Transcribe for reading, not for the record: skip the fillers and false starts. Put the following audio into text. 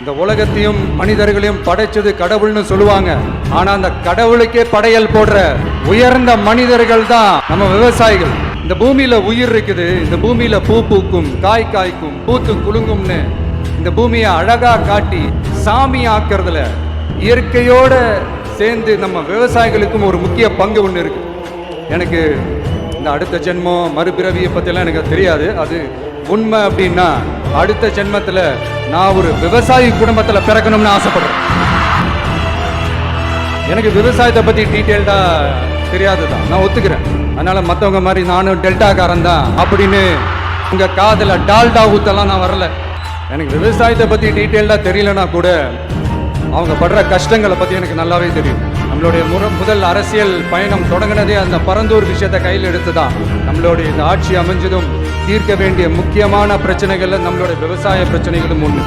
இந்த உலகத்தையும் மனிதர்களையும் படைச்சது கடவுள்னு சொல்லுவாங்க. ஆனா அந்த கடவுளுக்கே படையல் போடுற உயர்ந்த மனிதர்கள் தான் நம்ம விவசாயிகள். இந்த பூமியில உயிர் இருக்குது, இந்த பூமியில பூ பூக்கும், காய் காய்க்கும், பூத்து குலுங்கும்னு இந்த பூமியை அழகா காட்டி சாமி ஆக்குறதுல இயற்கையோட சேர்ந்து நம்ம விவசாயிகளுக்கும் ஒரு முக்கிய பங்கு ஒன்று இருக்கு. எனக்கு இந்த அடுத்த ஜென்மம் மறுபிறவியை பற்றியெல்லாம் எனக்கு தெரியாது. அது உண்மை அப்படின்னா அடுத்த ஜென்மத்தில் நான் ஒரு விவசாயி குடும்பத்தில் பிறக்கணும்னு ஆசைப்படுறேன். எனக்கு விவசாயத்தை பற்றி டீட்டெயில்டாக தெரியாது தான், நான் ஒத்துக்கிறேன். அதனால் மற்றவங்க மாதிரி நானும் டெல்டாக்காரன் தான் அப்படின்னு உங்கள் காதில் டால்டா ஊத்தலாம் நான் வரல. எனக்கு விவசாயத்தை பற்றி டீட்டெயில்டாக தெரியலனா கூட அவங்க படுற கஷ்டங்களை பற்றி எனக்கு நல்லாவே தெரியும். நம்மளுடைய முதல் அரசியல் பயணம் தொடங்கினதே அந்த பரந்தூர் விஷயத்தை கையில் எடுத்து தான். நம்மளுடைய இந்த ஆட்சி அமைஞ்சதும் தீர்க்க வேண்டிய முக்கியமான பிரச்சனைகள்ல நம்மளுடைய விவசாய பிரச்சனைகளும் ஒன்று.